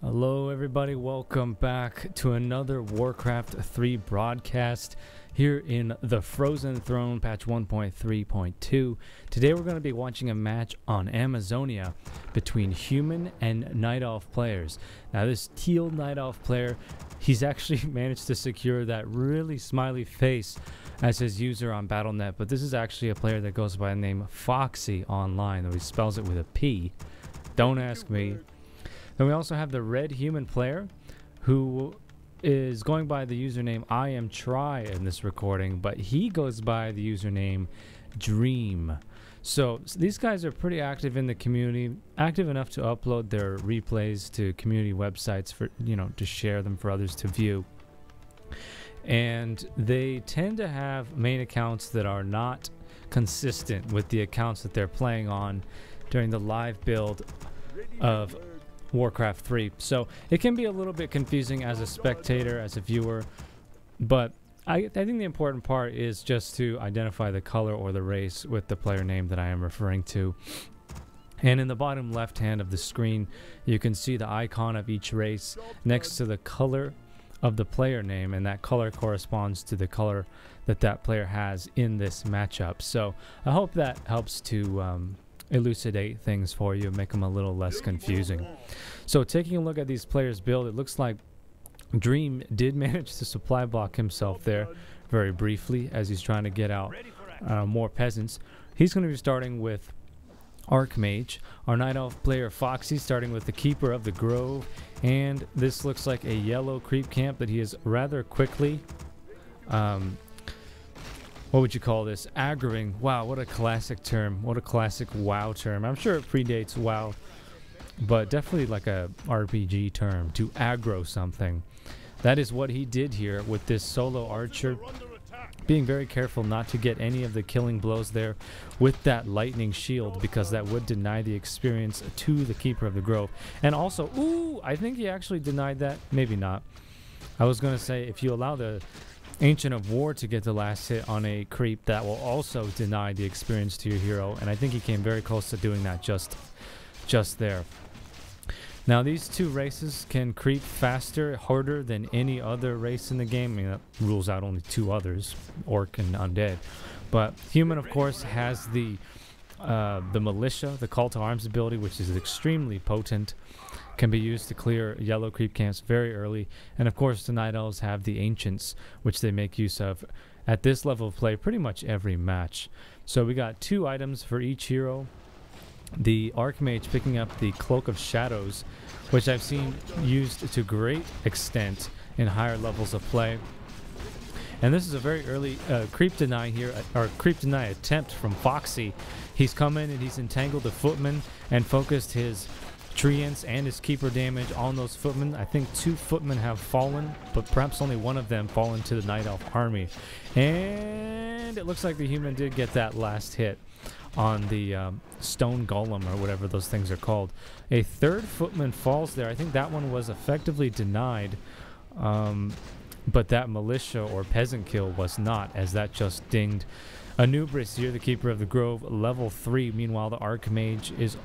Hello everybody, welcome back to another Warcraft 3 broadcast here in the Frozen Throne patch 1.3.2. Today we're going to be watching a match on Amazonia between human and Night Elf players. Now this teal Night Elf player, he's actually managed to secure that really smiley face as his user on Battle.net, but this is actually a player that goes by the name FpXy online, though he spells it with a P. Don't ask me. Then we also have the red human player who is going by the username I am Try in this recording, but he goes by the username DreAm. So these guys are pretty active in the community, active enough to upload their replays to community websites for, to share them for others to view. And they tend to have main accounts that are not consistent with the accounts that they're playing on during the live build of Warcraft 3. So it can be a little bit confusing as a spectator, as a viewer, but I think the important part is just to identify the color or the race with the player name that I am referring to. And in the bottom left hand of the screen, you can see the icon of each race next to the color of the player name, and that color corresponds to the color that that player has in this matchup. So I hope that helps to elucidate things for you and make them a little less confusing. So taking a look at these players' build, it looks like DreAm did manage to supply block himself there very briefly as he's trying to get out more peasants. He's going to be starting with Archmage. Our Night Elf player FpXy starting with the Keeper of the Grove, and this looks like a yellow creep camp that he is rather quickly what would you call this? Aggroing. Wow, what a classic term. What a classic WoW term. I'm sure it predates WoW, but definitely like a RPG term, to aggro something. That is what he did here with this solo archer, being very careful not to get any of the killing blows there with that lightning shield, because that would deny the experience to the Keeper of the Grove. And also, ooh, I think he actually denied that. Maybe not. I was going to say, if you allow the Ancient of War to get the last hit on a creep, that will also deny the experience to your hero, and I think he came very close to doing that just there. Now these two races can creep faster, harder than any other race in the game. I mean, that rules out only two others, Orc and Undead. But human, of course, has the militia, the call to arms ability, which is extremely potent, can be used to clear yellow creep camps very early. And of course the Night Elves have the Ancients, which they make use of at this level of play pretty much every match. So we got two items for each hero. The Archmage picking up the Cloak of Shadows, which I've seen used to great extent in higher levels of play. And this is a very early creep deny here, or creep deny attempt from FpXy. He's come in and he's entangled the footman and focused his treants and his keeper damage on those footmen. I think two footmen have fallen, but perhaps only one of them fallen to the Night Elf army. And it looks like the human did get that last hit on the stone golem, or whatever those things are called. A third footman falls there. I think that one was effectively denied, but that militia or peasant kill was not, as that just dinged Anubris here, the Keeper of the Grove, level 3. Meanwhile, the Archmage is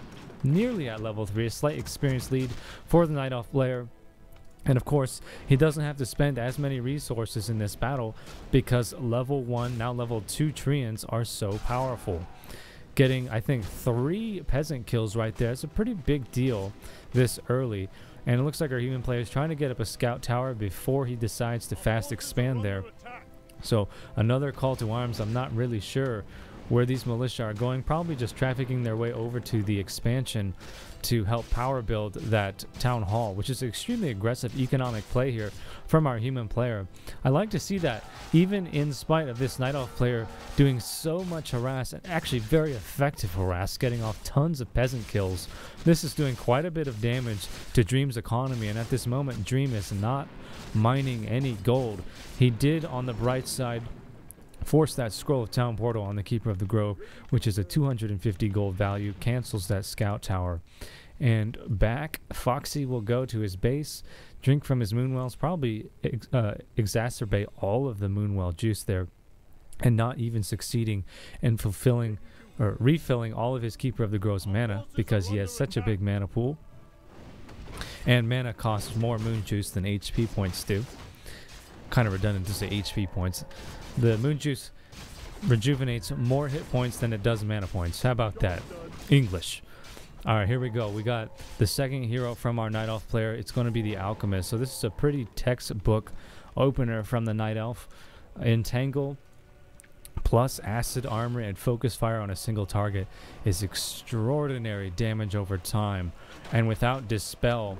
nearly at level 3, a slight experience lead for the Night Elf player. And of course, he doesn't have to spend as many resources in this battle because level 1, now level 2 treants are so powerful. Getting, I think, 3 peasant kills right there. It's a pretty big deal this early. And it looks like our human player is trying to get up a scout tower before he decides to fast expand there. So another call to arms. I'm not really sure where these militia are going, probably just trafficking their way over to the expansion to help power build that town hall, which is extremely aggressive economic play here from our human player. I like to see that, even in spite of this Night Elf player doing so much harass, and actually very effective harass, getting off tons of peasant kills. This is doing quite a bit of damage to DreAm's economy, and at this moment DreAm is not mining any gold. He did, on the bright side, force that Scroll of Town portal on the Keeper of the Grove, which is a 250 gold value, cancels that scout tower. And back, FpXy will go to his base, drink from his Moonwells, probably exacerbate all of the Moonwell juice there, and not even succeeding in fulfilling or refilling all of his Keeper of the Grove's mana, because he has such a big mana pool. And mana costs more moon juice than HP points do. Kind of redundant to say HP points. The moon juice rejuvenates more hit points than it does mana points. How about that? English. Alright, here we go. We got the second hero from our Night Elf player. It's going to be the Alchemist. So this is a pretty textbook opener from the Night Elf. Entangle plus acid armor and focus fire on a single target is extraordinary damage over time. And without dispel,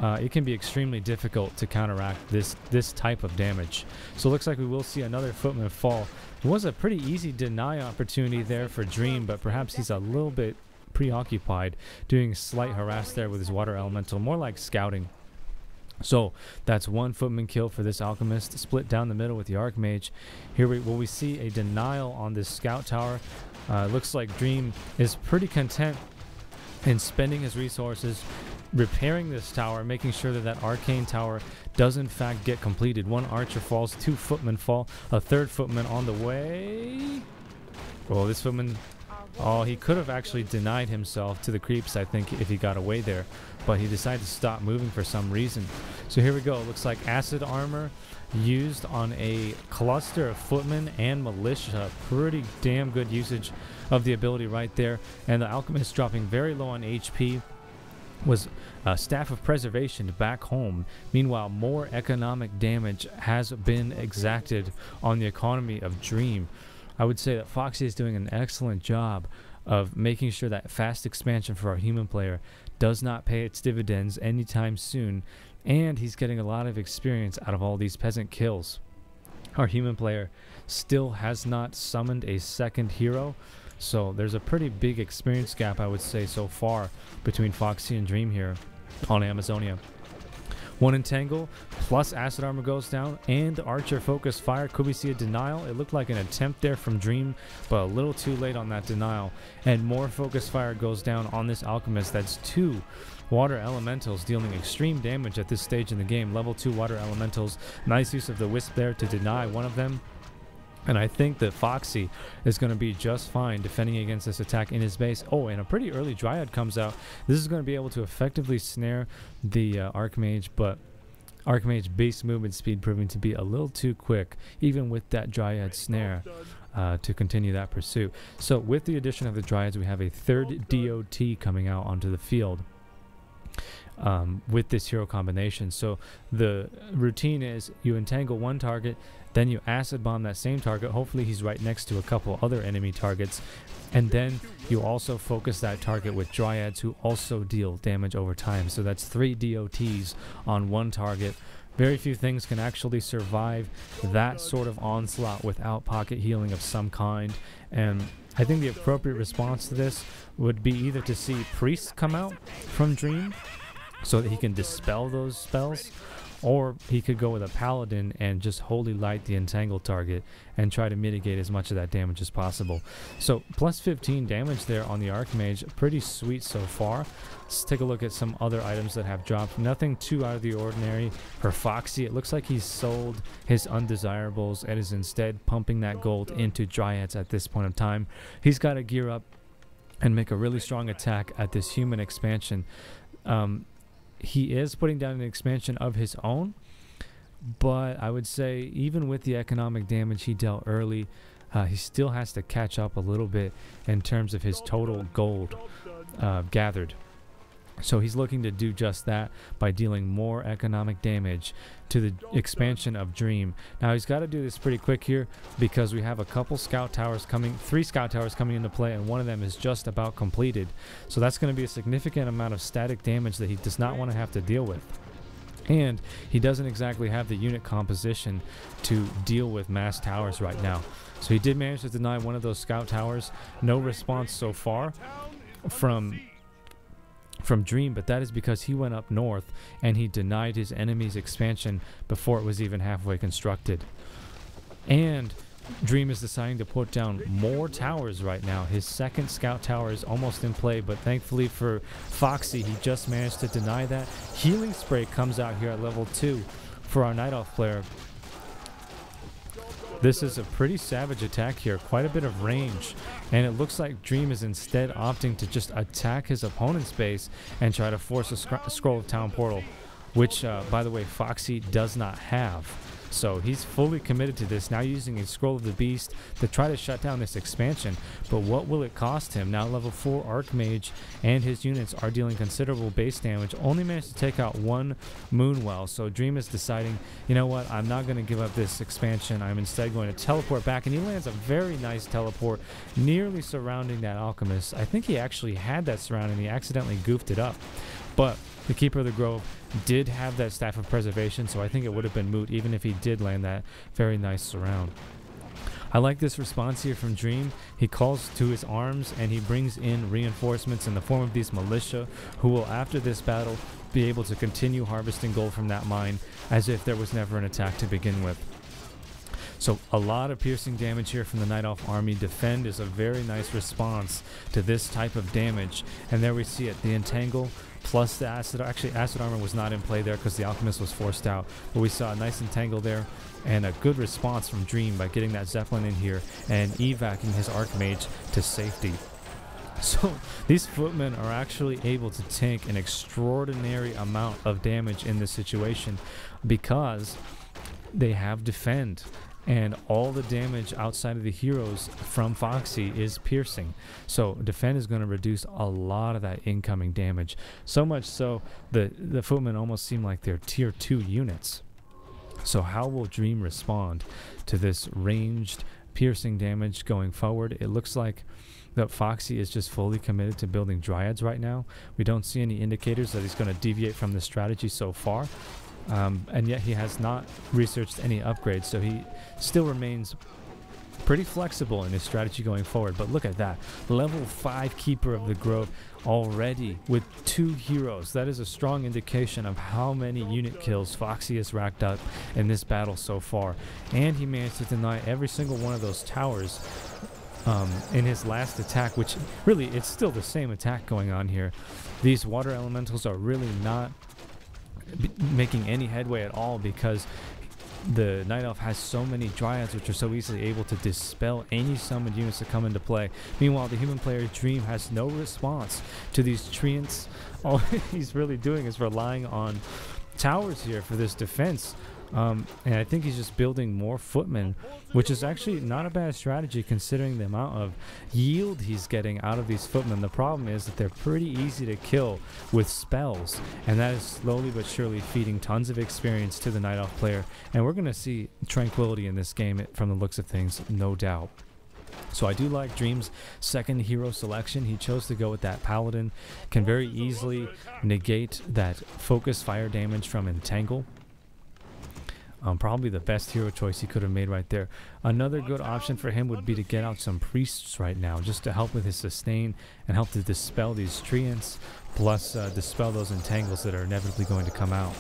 it can be extremely difficult to counteract this type of damage. So it looks like we will see another Footman fall. It was a pretty easy deny opportunity there for DreAm, but perhaps he's a little bit preoccupied doing slight harass there with his water elemental, more like scouting. So that's one Footman kill for this Alchemist, split down the middle with the Archmage. Here we see a denial on this scout tower. Looks like DreAm is pretty content in spending his resources repairing this tower, making sure that that arcane tower does in fact get completed. One archer falls, 2 footmen fall, a 3rd footman on the way. Well, this footman, oh, he could have actually denied himself to the creeps, I think, if he got away there, but he decided to stop moving for some reason. So here we go. It looks like acid armor used on a cluster of footmen and militia. Pretty damn good usage of the ability right there. And the Alchemist dropping very low on HP was Staff of Preservation back home. Meanwhile, more economic damage has been exacted on the economy of DreAm. I would say that FpXy is doing an excellent job of making sure that fast expansion for our human player does not pay its dividends anytime soon, and he's getting a lot of experience out of all these peasant kills. Our human player still has not summoned a second hero, so there's a pretty big experience gap, I would say, so far between FpXy and DreAm here on Amazonia. One Entangle plus acid armor goes down, and Archer focus fire. Could we see a denial? It looked like an attempt there from DreAm, but a little too late on that denial. And more focus fire goes down on this Alchemist. That's 2 water elementals dealing extreme damage at this stage in the game. Level 2 water elementals. Nice use of the wisp there to deny one of them. And I think that FpXy is going to be just fine defending against this attack in his base. Oh, and a pretty early Dryad comes out. This is going to be able to effectively snare the Archmage, but Archmage base movement speed proving to be a little too quick, even with that Dryad snare, to continue that pursuit. So with the addition of the Dryads, we have a 3rd DOT coming out onto the field. With this hero combination. So the routine is you entangle one target, then you acid bomb that same target. Hopefully he's right next to a couple other enemy targets, and then you also focus that target with Dryads who also deal damage over time. So that's 3 DOTs on one target. Very few things can actually survive that sort of onslaught without pocket healing of some kind, and I think the appropriate response to this would be either to see Priest come out from DreAm so that he can dispel those spells, or he could go with a Paladin and just Holy Light the entangled target and try to mitigate as much of that damage as possible. So plus 15 damage there on the Archmage, pretty sweet so far. Let's take a look at some other items that have dropped. Nothing too out of the ordinary for FpXy. It looks like he's sold his undesirables and is instead pumping that gold into Dryads at this point in time. He's got to gear up and make a really strong attack at this human expansion. He is putting down an expansion of his own, but I would say even with the economic damage he dealt early, he still has to catch up a little bit in terms of his total gold gathered. So he's looking to do just that by dealing more economic damage to the expansion of DreAm. Now he's got to do this pretty quick here because we have a couple scout towers coming, 3 scout towers coming into play, and one of them is just about completed. So that's going to be a significant amount of static damage that he does not want to have to deal with. And he doesn't exactly have the unit composition to deal with mass towers right now. So he did manage to deny one of those scout towers. No response so far from DreAm, but that is because he went up north and he denied his enemy's expansion before it was even halfway constructed. And DreAm is deciding to put down more towers right now. His second scout tower is almost in play, but thankfully for FpXy, he just managed to deny that. Healing Spray comes out here at level 2 for our Night Elf player. This is a pretty savage attack here, quite a bit of range, and it looks like DreAm is instead opting to just attack his opponent's base and try to force a Scroll of Town Portal, which, by the way, FpXy does not have. So he's fully committed to this, now using a Scroll of the Beast to try to shut down this expansion. But what will it cost him? Now level 4 Archmage and his units are dealing considerable base damage, only managed to take out one Moonwell. So DreAm is deciding, you know what, I'm not going to give up this expansion. I'm instead going to teleport back, and he lands a very nice teleport, nearly surrounding that Alchemist. I think he actually had that surrounding, he accidentally goofed it up. But the Keeper of the Grove did have that Staff of Preservation, so I think it would have been moot even if he did land that very nice surround. I like this response here from DreAm. He calls to his arms and he brings in reinforcements in the form of these militia who will, after this battle, be able to continue harvesting gold from that mine as if there was never an attack to begin with. So a lot of piercing damage here from the Night Elf army. Defend is a very nice response to this type of damage. And there we see it, the Entangle plus the Acid. Actually, Acid Armor was not in play there because the Alchemist was forced out. But we saw a nice Entangle there and a good response from DreAm by getting that Zeppelin in here and evacing his Archmage to safety. So these footmen are actually able to tank an extraordinary amount of damage in this situation because they have Defend. And all the damage outside of the heroes from FpXy is piercing. So Defend is going to reduce a lot of that incoming damage. So much so the footmen almost seem like they're tier 2 units. So how will DreAm respond to this ranged piercing damage going forward? It looks like that FpXy is just fully committed to building Dryads right now. We don't see any indicators that he's going to deviate from the strategy so far. And yet he has not researched any upgrades, so he still remains pretty flexible in his strategy going forward. But look at that, level 5 Keeper of the Grove already with 2 heroes. That is a strong indication of how many unit kills FpXy has racked up in this battle so far. And he managed to deny every single one of those towers in his last attack, which really, it's still the same attack going on here. These water elementals are really not making any headway at all because the Night Elf has so many Dryads which are so easily able to dispel any summoned units that come into play. Meanwhile, the human player DreAm has no response to these treants. All he's really doing is relying on towers here for this defense. And I think he's just building more footmen, which is actually not a bad strategy considering the amount of yield he's getting out of these footmen. The problem is that they're pretty easy to kill with spells, and that is slowly but surely feeding tons of experience to the Night Elf player. And we're going to see tranquility in this game from the looks of things, no doubt. So I do like DreAm's second hero selection. He chose to go with that Paladin. Can very easily negate that focus fire damage from Entangle. Probably the best hero choice he could have made right there. Another good option for him would be to get out some priests right now, just to help with his sustain and help to dispel these treants, plus dispel those entangles that are inevitably going to come out.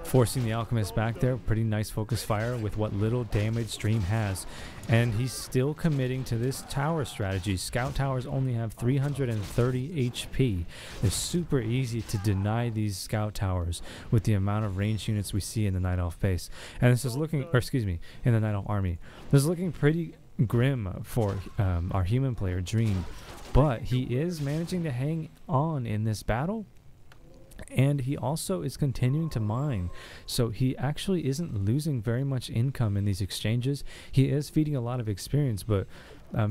Forcing the Alchemist back there, pretty nice focus fire with what little damage DreAm has. And he's still committing to this tower strategy. Scout towers only have 330 HP. It's super easy to deny these scout towers with the amount of ranged units we see in the Night Elf base. And this is looking, or excuse me, in the Night Elf army. This is looking pretty grim for our human player DreAm. But he is managing to hang on in this battle. And he also is continuing to mine, so he actually isn't losing very much income in these exchanges. He is feeding a lot of experience, but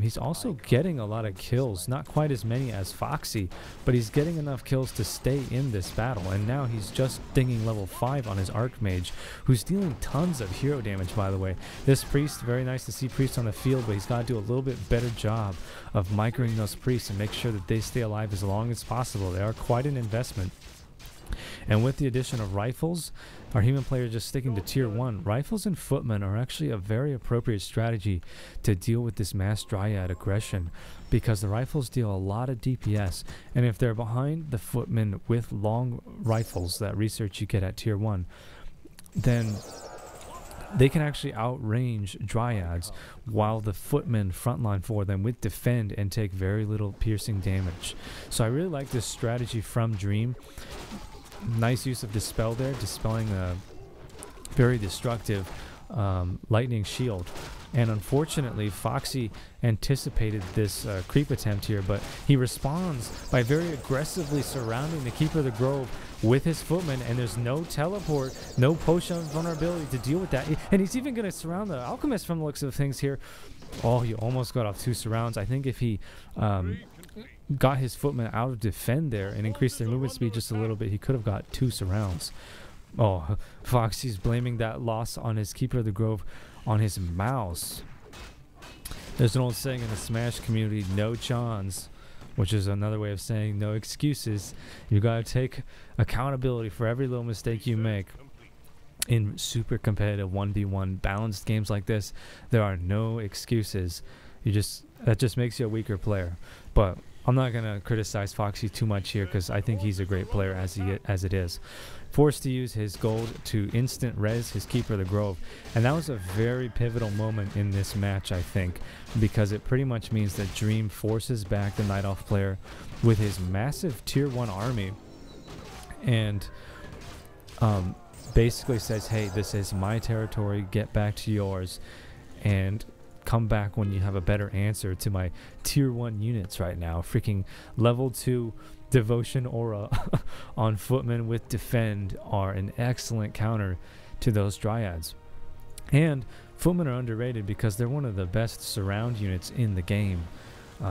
he's also getting a lot of kills. Not quite as many as FpXy, but he's getting enough kills to stay in this battle. And now he's just dinging level 5 on his Archmage, who's dealing tons of hero damage, by the way. This priest, very nice to see priests on the field, but he's got to do a little bit better job of microing those priests and make sure that they stay alive as long as possible. They are quite an investment. And with the addition of rifles, our human player just sticking to tier 1. Rifles and footmen are actually a very appropriate strategy to deal with this mass dryad aggression, because the rifles deal a lot of DPS, and if they're behind the footmen with long rifles, that research you get at tier 1, then they can actually outrange dryads, while the footmen frontline for them with defend and take very little piercing damage. So I really like this strategy from DreAm. Nice use of dispel there, dispelling a very destructive lightning shield. And unfortunately, FpXy anticipated this creep attempt here, but he responds by very aggressively surrounding the Keeper of the Grove with his footman, and there's no teleport, no potion of vulnerability to deal with that. And he's even going to surround the Alchemist from the looks of things here. Oh, he almost got off 2 surrounds. I think if he got his footman out of defend there and increased their movement speed just a little bit, he could have got 2 surrounds. Oh, FpXy's blaming that loss on his Keeper of the Grove on his mouse. There's an old saying in the Smash community, no chans, which is another way of saying no excuses. You gotta take accountability for every little mistake you make. In super competitive 1v1 balanced games like this, there are no excuses. That just makes you a weaker player. But I'm not gonna criticize FpXy too much here because I think he's a great player as it is. Forced to use his gold to instant res his Keeper of the Grove, and that was a very pivotal moment in this match, I think, because it pretty much means that DreAm forces back the Night Elf player with his massive tier 1 army and basically says, hey, this is my territory, get back to yours, and come back when you have a better answer to my tier 1 units right now. Freaking level 2 Devotion Aura on Footman with Defend are an excellent counter to those Dryads. And Footmen are underrated because they're one of the best surround units in the game.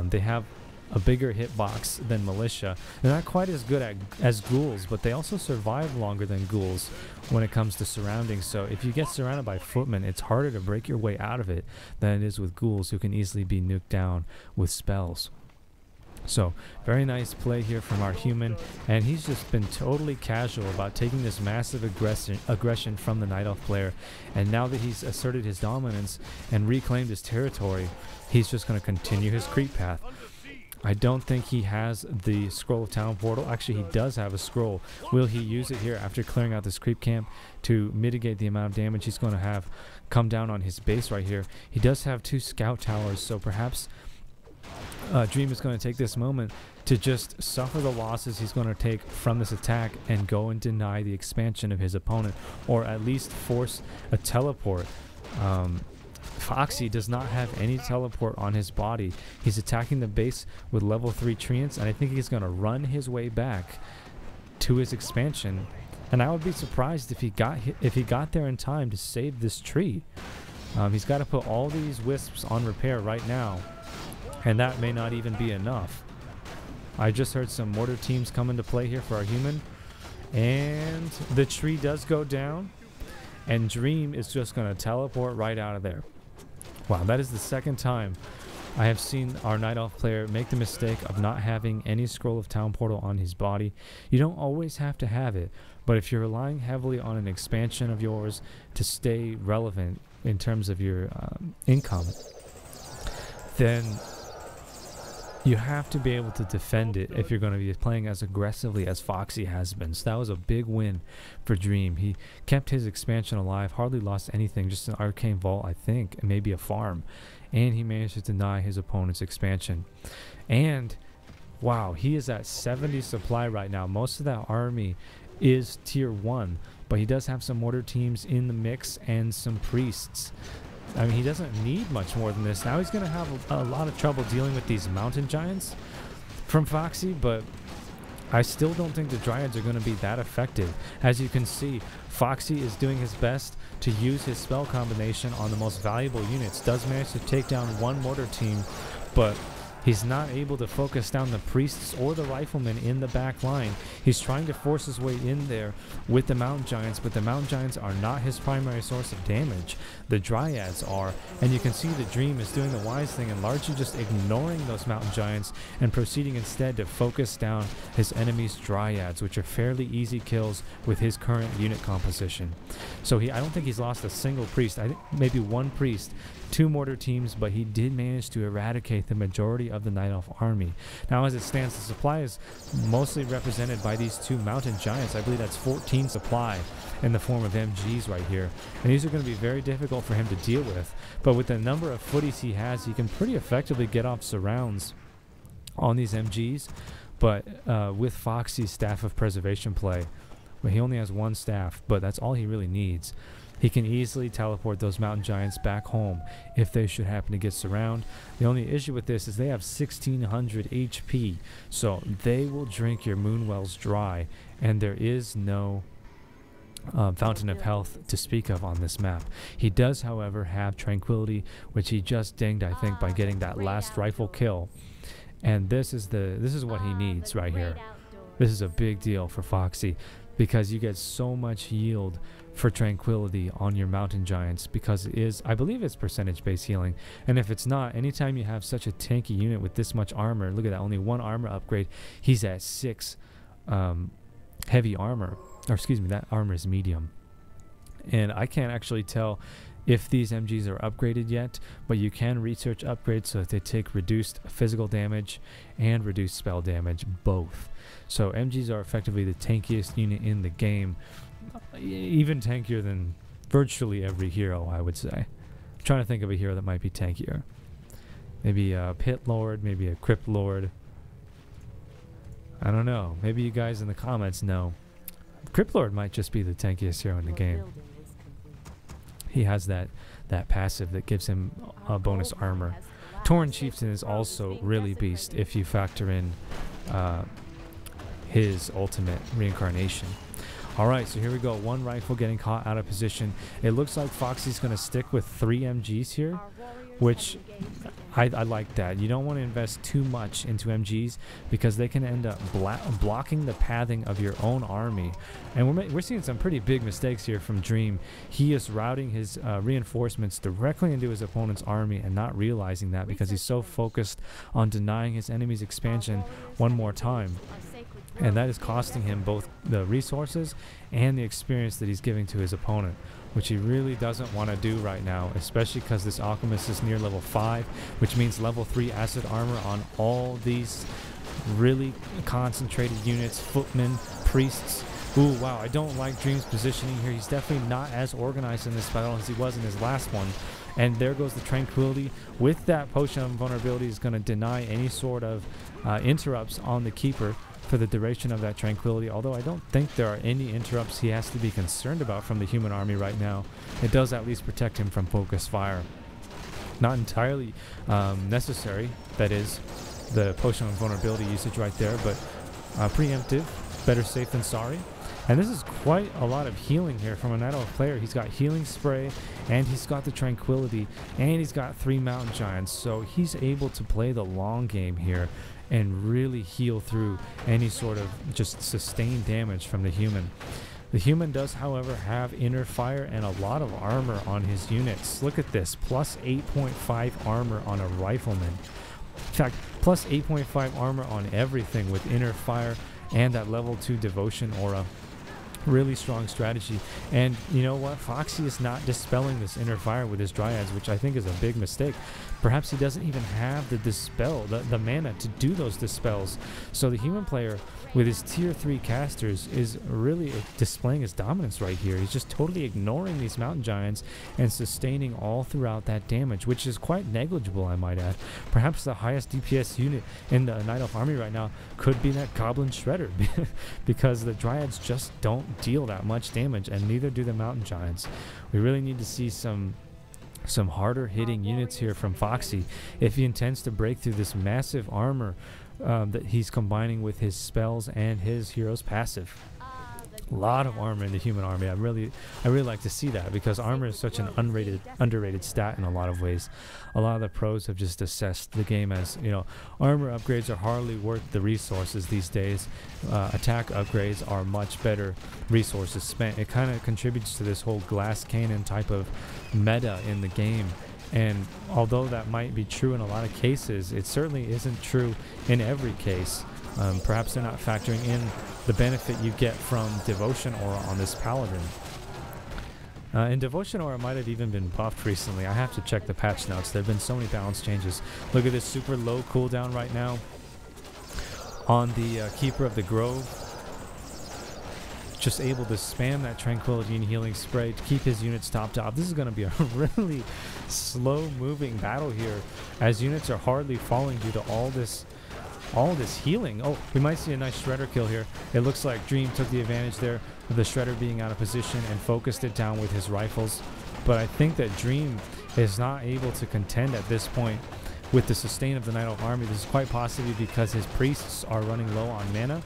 They have a bigger hitbox than Militia. They're not quite as good as Ghouls, but they also survive longer than Ghouls when it comes to surrounding. So if you get surrounded by Footmen, it's harder to break your way out of it than it is with Ghouls, who can easily be nuked down with spells. So very nice play here from our human, and he's just been totally casual about taking this massive aggression from the Night Elf player, and now that he's asserted his dominance and reclaimed his territory, he's just going to continue his creep path. I don't think he has the Scroll of Town Portal. Actually, he does have a scroll. Will he use it here after clearing out this creep camp to mitigate the amount of damage he's going to have come down on his base right here? He does have 2 scout towers, so perhaps DreAm is going to take this moment to just suffer the losses he's going to take from this attack and go and deny the expansion of his opponent, or at least force a teleport. FpXy does not have any teleport on his body. He's attacking the base with level 3 treants, and I think he's going to run his way back to his expansion. And I would be surprised if he got there in time to save this tree. He's got to put all these wisps on repair right now, and that may not even be enough. I just heard some mortar teams come into play here for our human, and the tree does go down, and DreAm is just going to teleport right out of there. Wow, that is the second time I have seen our Night Elf player make the mistake of not having any Scroll of Town Portal on his body. You don't always have to have it, but if you're relying heavily on an expansion of yours to stay relevant in terms of your income, then you have to be able to defend it if you're going to be playing as aggressively as FpXy has been. So that was a big win for DreAm. He kept his expansion alive, hardly lost anything, just an arcane vault, I think, and maybe a farm. And he managed to deny his opponent's expansion. And wow, he is at 70 supply right now. Most of that army is tier 1, but he does have some mortar teams in the mix and some priests. I mean, he doesn't need much more than this. Now he's going to have a lot of trouble dealing with these mountain giants from FpXy, but I still don't think the Dryads are going to be that effective. As you can see, FpXy is doing his best to use his spell combination on the most valuable units. Does manage to take down 1 mortar team, but he's not able to focus down the priests or the riflemen in the back line. He's trying to force his way in there with the mountain giants, but the mountain giants are not his primary source of damage. The Dryads are, and you can see that DreAm is doing the wise thing and largely just ignoring those mountain giants and proceeding instead to focus down his enemy's Dryads, which are fairly easy kills with his current unit composition. So I don't think he's lost a single priest. I think maybe 1 priest, 2 mortar teams, but he did manage to eradicate the majority of the Night Elf army. Now as it stands, the supply is mostly represented by these 2 mountain giants. I believe that's 14 supply in the form of MGs right here, and these are going to be very difficult for him to deal with, but with the number of footies he has, he can pretty effectively get off surrounds on these MGs. But with FpXy's Staff of Preservation play, but he only has one staff, but that's all he really needs. He can easily teleport those mountain giants back home if they should happen to get surrounded. The only issue with this is they have 1600 HP, so they will drink your moon wells dry, and there is no fountain of health to speak of on this map. He does, however, have tranquility, which he just dinged, I think, by getting that last rifle kill. And this is what he needs right here. This is a big deal for Foxy, because you get so much yield for tranquility on your mountain giants, because it is, I believe it's percentage based healing, and if it's not, anytime you have such a tanky unit with this much armor, look at that, only 1 armor upgrade, he's at 6 heavy armor, or excuse me, that armor is medium. And I can't actually tell if these MGs are upgraded yet, but you can research upgrades so that they take reduced physical damage and reduced spell damage, both. So MGs are effectively the tankiest unit in the game, even tankier than virtually every hero, I would say. I'm trying to think of a hero that might be tankier. Maybe a Pit Lord, maybe a Crypt Lord. I don't know. Maybe you guys in the comments know. Crypt Lord might just be the tankiest hero in the game. He has that passive that gives him a bonus armor. Tauren Chieftain is also really beast if you factor in his ultimate reincarnation. Alright, so here we go. 1 rifle getting caught out of position. It looks like Foxy's going to stick with 3 MGs here, which I like that. You don't want to invest too much into MGs because they can end up blocking the pathing of your own army. And we're seeing some pretty big mistakes here from DreAm. He is routing his reinforcements directly into his opponent's army and not realizing that because he's so focused on denying his enemy's expansion one more time. And that is costing him both the resources and the experience that he's giving to his opponent, which he really doesn't want to do right now, especially because this alchemist is near level 5, which means level 3 acid armor on all these really concentrated units, footmen, priests. Ooh, wow, I don't like DreAm's positioning here. He's definitely not as organized in this battle as he was in his last one. And there goes the tranquility. With that potion of invulnerability is going to deny any sort of interrupts on the keeper for the duration of that tranquility, although I don't think there are any interrupts he has to be concerned about from the human army right now. It does at least protect him from focused fire. Not entirely necessary, that is, the potion of vulnerability usage right there, but preemptive, better safe than sorry. And this is quite a lot of healing here from a Night Elf player. He's got healing spray, and he's got the tranquility, and he's got 3 mountain giants, so he's able to play the long game here and really heal through any sort of just sustained damage from the human. The human does, however, have inner fire and a lot of armor on his units. Look at this, plus 8.5 armor on a rifleman. In fact, plus 8.5 armor on everything with inner fire and that level 2 devotion aura. Really strong strategy. And you know what? Foxy is not dispelling this inner fire with his dryads, which I think is a big mistake. Perhaps he doesn't even have the dispel, the mana to do those dispels. So the human player with his tier 3 casters is really displaying his dominance right here. He's just totally ignoring these mountain giants and sustaining all throughout that damage, which is quite negligible, I might add. Perhaps the highest DPS unit in the Night Elf army right now could be that Goblin Shredder because the dryads just don't deal that much damage, and neither do the mountain giants. We really need to see some harder hitting units here from Foxy if he intends to break through this massive armor that he's combining with his spells and his hero's passive. A lot of armor in the human army. I really like to see that because armor is such an underrated stat in a lot of ways. A lot of the pros have just assessed the game as, you know, armor upgrades are hardly worth the resources these days. Attack upgrades are much better resources spent. It kind of contributes to this whole glass cannon type of meta in the game. And although that might be true in a lot of cases, it certainly isn't true in every case. Perhaps they're not factoring in the benefit you get from Devotion Aura on this Paladin. And Devotion Aura might have even been buffed recently. I have to check the patch notes. There have been so many balance changes. Look at this super low cooldown right now on the Keeper of the Grove. Just able to spam that Tranquility and Healing Spray to keep his units topped off. This is going to be a really slow moving battle here as units are hardly falling due to all this all this healing. Oh, we might see a nice Shredder kill here. It looks like DreAm took the advantage there of the Shredder being out of position and focused it down with his rifles. But I think that DreAm is not able to contend at this point with the sustain of the Night Elf army. This is quite possibly because his priests are running low on mana.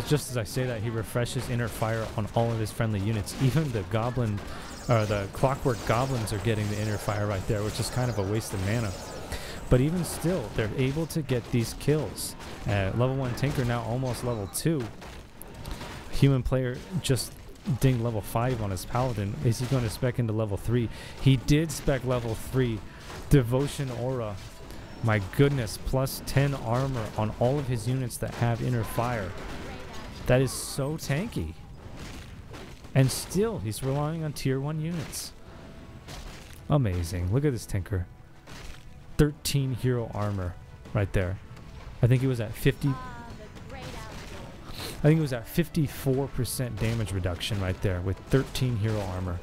Just as I say that, he refreshes Inner Fire on all of his friendly units. Even the goblin, or the Clockwork Goblins are getting the Inner Fire right there, which is kind of a waste of mana. But even still, they're able to get these kills. Level 1 Tinker now almost level 2. Human player just dinged level 5 on his Paladin. Is he going to spec into level 3? He did spec level 3. Devotion Aura. My goodness, plus 10 armor on all of his units that have Inner Fire. That is so tanky. And still, he's relying on tier 1 units. Amazing. Look at this Tinker. 13 hero armor right there. I think he was at 50. I think it was at 54% damage reduction right there with 13 hero armor.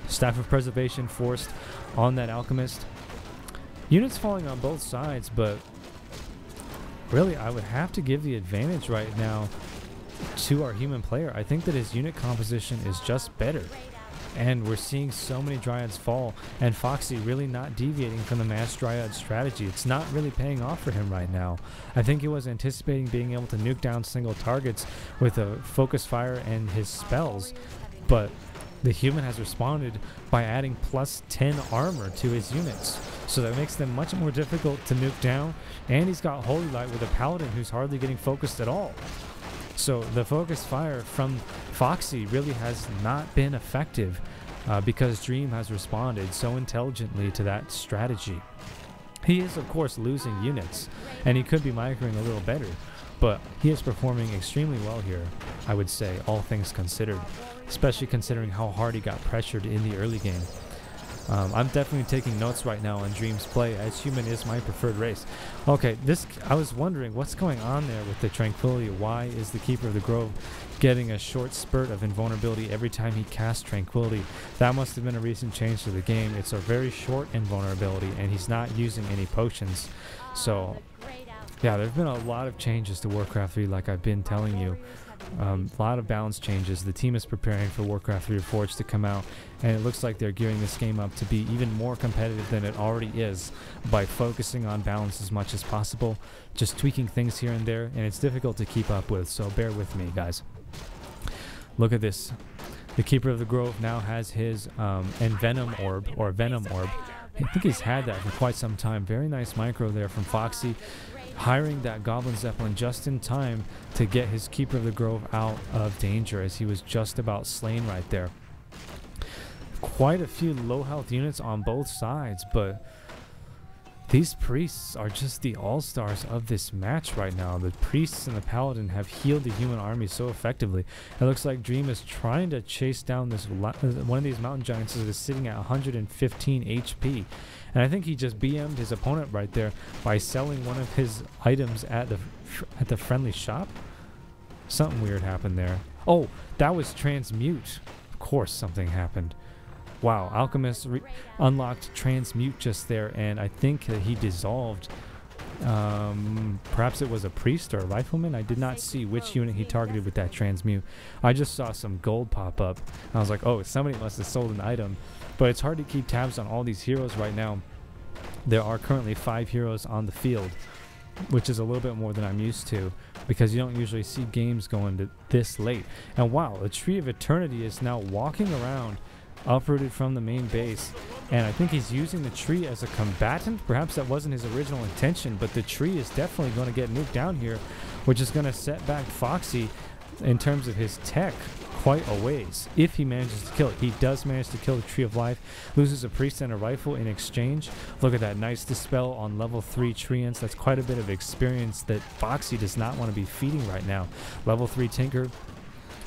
Staff of Preservation forced on that Alchemist. Units falling on both sides, but really I would have to give the advantage right now to our human player. I think that his unit composition is just better. And we're seeing so many Dryads fall, and FpXy really not deviating from the mass Dryad strategy. It's not really paying off for him right now. I think he was anticipating being able to nuke down single targets with a focus fire and his spells, but the human has responded by adding plus 10 armor to his units. So that makes them much more difficult to nuke down, and he's got Holy Light with a Paladin who's hardly getting focused at all. So the focus fire from FpXy really has not been effective because DreAm has responded so intelligently to that strategy. He is of course losing units, and he could be microing a little better, but he is performing extremely well here, I would say, all things considered, especially considering how hard he got pressured in the early game. I'm definitely taking notes right now on DreAm's play, as human is my preferred race. Okay, I was wondering what's going on there with the Tranquility. Why is the Keeper of the Grove getting a short spurt of invulnerability every time he casts Tranquility? That must have been a recent change to the game. It's a very short invulnerability, and he's not using any potions. So, yeah, there's been a lot of changes to Warcraft 3, like I've been telling you. A lot of balance changes. The team is preparing for Warcraft 3 Reforged to come out, and it looks like they're gearing this game up to be even more competitive than it already is by focusing on balance as much as possible, just tweaking things here and there, and it's difficult to keep up with, so bear with me, guys. Look at this. The Keeper of the Grove now has his Envenom Orb, or Venom Orb. I think he's had that for quite some time. Very nice micro there from FpXy, hiring that Goblin Zeppelin just in time to get his Keeper of the Grove out of danger, as he was just about slain right there. Quite a few low health units on both sides, but these priests are just the all-stars of this match right now. The priests and the paladin have healed the human army so effectively. It looks like DreAm is trying to chase down this one of these mountain giants that is sitting at 115 HP. And I think he just BM'd his opponent right there by selling one of his items at the friendly shop. Something weird happened there. Oh, that was transmute. Of course something happened. Wow, Alchemist unlocked transmute just there, and I think that he dissolved. Perhaps it was a priest or a rifleman. I did not see which unit he targeted with that transmute. I just saw some gold pop up, and I was like, oh, somebody must have sold an item. But it's hard to keep tabs on all these heroes right now. There are currently 5 heroes on the field, which is a little bit more than I'm used to, because you don't usually see games going to this late. And wow, the Tree of Eternity is now walking around, uprooted from the main base, and I think he's using the tree as a combatant. Perhaps that wasn't his original intention, but the tree is definitely going to get nuked down here, which is going to set back FpXy in terms of his tech quite a ways. If he manages to kill it, he does manage to kill the Tree of Life, loses a priest and a rifle in exchange. Look at that nice dispel on level 3 treants. That's quite a bit of experience that FpXy does not want to be feeding right now. Level 3 Tinker.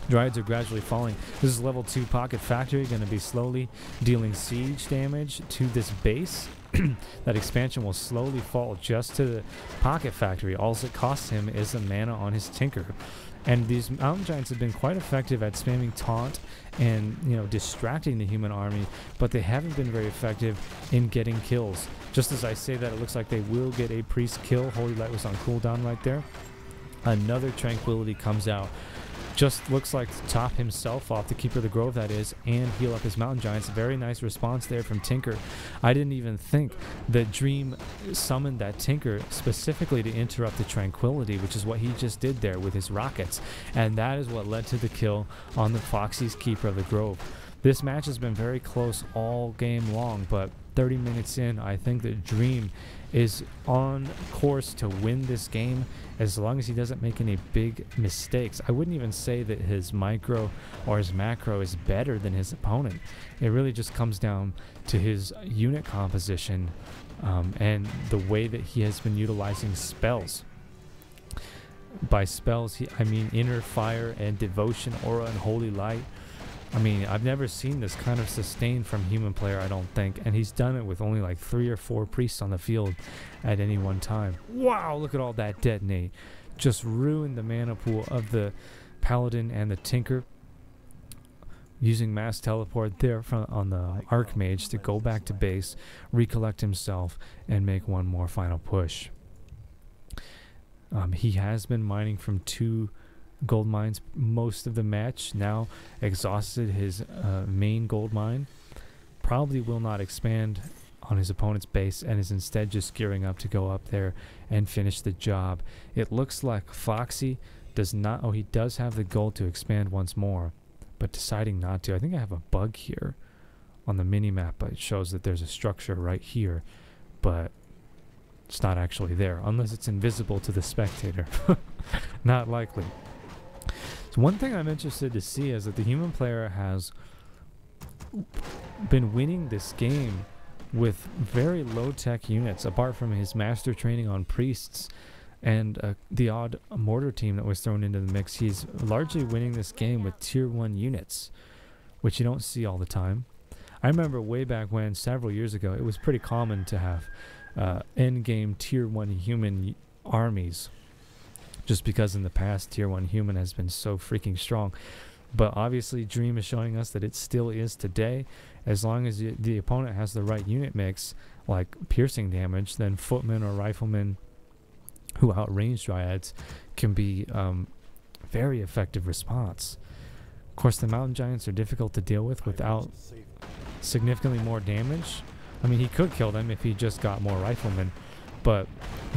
Dryads are gradually falling. This is level 2 Pocket Factory, going to be slowly dealing siege damage to this base. That expansion will slowly fall just to the Pocket Factory. All it costs him is the mana on his Tinker. And these mountain giants have been quite effective at spamming taunt and, you know, distracting the human army, but they haven't been very effective in getting kills. Just as I say that, it looks like they will get a priest kill. Holy Light was on cooldown right there. Another Tranquility comes out. Just looks like to top himself off, the Keeper of the Grove that is, and heal up his mountain giants. Very nice response there from Tinker. I didn't even think that DreAm summoned that Tinker specifically to interrupt the Tranquility, which is what he just did there with his rockets. And that is what led to the kill on the Foxy's Keeper of the Grove. This match has been very close all game long, but 30 minutes in, I think that DreAm is on course to win this game as long as he doesn't make any big mistakes. I wouldn't even say that his micro or his macro is better than his opponent. It really just comes down to his unit composition and the way that he has been utilizing spells. By spells, I mean Inner Fire and Devotion, Aura, and Holy Light. I mean, I've never seen this kind of sustain from human player, I don't think. And he's done it with only like 3 or 4 priests on the field at any one time. Wow, look at all that detonate. Just ruined the mana pool of the Paladin and the Tinker. Using mass teleport there on the Archmage to go back to base, recollect himself, and make one more final push. He has been mining from 2 gold mines most of the match. Now exhausted his main gold mine. Probably will not expand on his opponent's base and is instead just gearing up to go up there and finish the job. It looks like Foxy does not... Oh, he does have the gold to expand once more, but deciding not to. I think I have a bug here on the mini-map, but it shows that there's a structure right here, but it's not actually there, unless it's invisible to the spectator. Not likely. So one thing I'm interested to see is that the human player has been winning this game with very low-tech units, apart from his master training on priests and the odd mortar team that was thrown into the mix. He's largely winning this game with tier 1 units, which you don't see all the time. I remember way back when, several years ago, it was pretty common to have endgame tier 1 human armies, just because in the past tier 1 human has been so freaking strong. But obviously DreAm is showing us that it still is today. As long as the opponent has the right unit mix, like piercing damage, then footmen or riflemen who outrange dryads can be very effective response. Of course, the mountain giants are difficult to deal with without significantly more damage. I mean, he could kill them if he just got more riflemen, but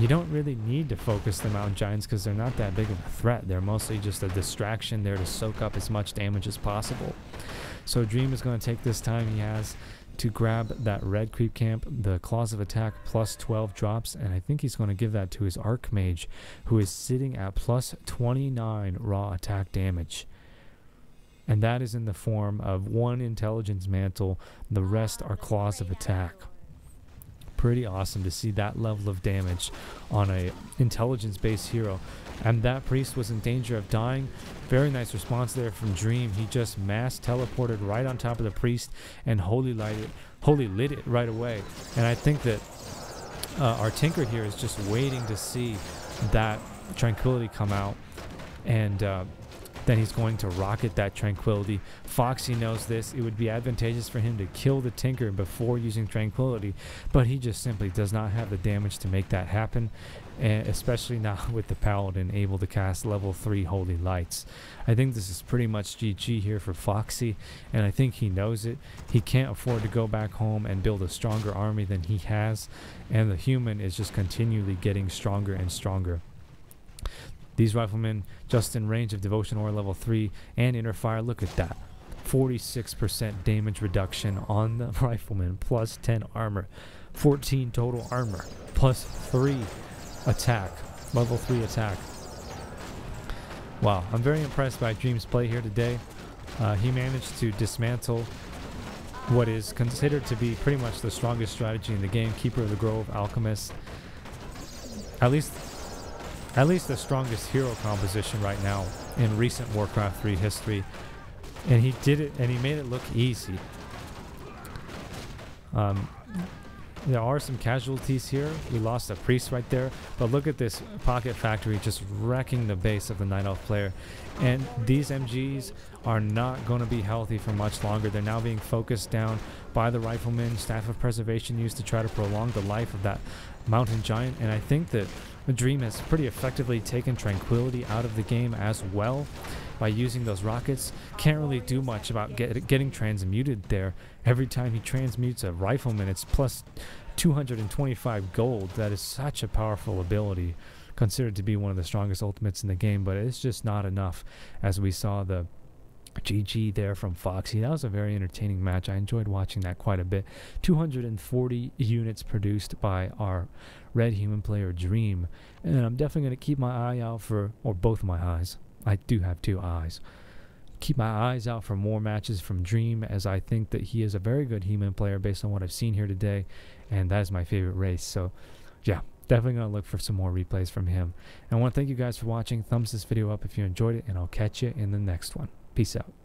you don't really need to focus the mountain giants because they're not that big of a threat. They're mostly just a distraction there to soak up as much damage as possible. So DreAm is going to take this time he has to grab that red creep camp, the Claws of Attack plus 12 drops, and I think he's going to give that to his Archmage, who is sitting at plus 29 raw attack damage. And that is in the form of 1 Intelligence Mantle, the rest are Claws of Attack. Pretty awesome to see that level of damage on a intelligence-based hero. And that priest was in danger of dying. Very nice response there from DreAm. He just mass teleported right on top of the priest and holy lit it right away. And I think that our Tinker here is just waiting to see that Tranquility come out, and then he's going to rocket that Tranquility. Foxy knows this. It would be advantageous for him to kill the Tinker before using Tranquility, but he just simply does not have the damage to make that happen, and especially not with the Paladin able to cast level 3 Holy Lights. I think this is pretty much GG here for Foxy, and I think he knows it. He can't afford to go back home and build a stronger army than he has, and the human is just continually getting stronger and stronger. These riflemen just in range of Devotion Aura level 3 and Inner Fire. Look at that. 46% damage reduction on the rifleman, plus 10 armor. 14 total armor, plus 3 attack. Level 3 attack. Wow, I'm very impressed by DreAm's play here today. He managed to dismantle what is considered to be pretty much the strongest strategy in the game. Keeper of the Grove, Alchemist. At least the strongest hero composition right now in recent Warcraft 3 history. And he did it, and he made it look easy. There are some casualties here. We lost a priest right there, but look at this Pocket Factory just wrecking the base of the Night Elf player. And these MGs are not going to be healthy for much longer. They're now being focused down by the Rifleman. Staff of Preservation used to try to prolong the life of that Mountain Giant, and I think that DreAm has pretty effectively taken Tranquility out of the game as well by using those rockets. Can't really do much about getting transmuted there. Every time he transmutes a Rifleman, it's plus 225 gold. That is such a powerful ability, considered to be one of the strongest ultimates in the game, but it's just not enough. As we saw the GG there from FpXy, that was a very entertaining match. I enjoyed watching that quite a bit. 240 units produced by our red human player DreAm, and I'm definitely going to keep my eye out for, or both my eyes, I do have two eyes, keep my eyes out for more matches from DreAm, as I think that he is a very good human player based on what I've seen here today, and that is my favorite race. So yeah, definitely going to look for some more replays from him. And I want to thank you guys for watching. Thumbs this video up if you enjoyed it, and I'll catch you in the next one. Peace out.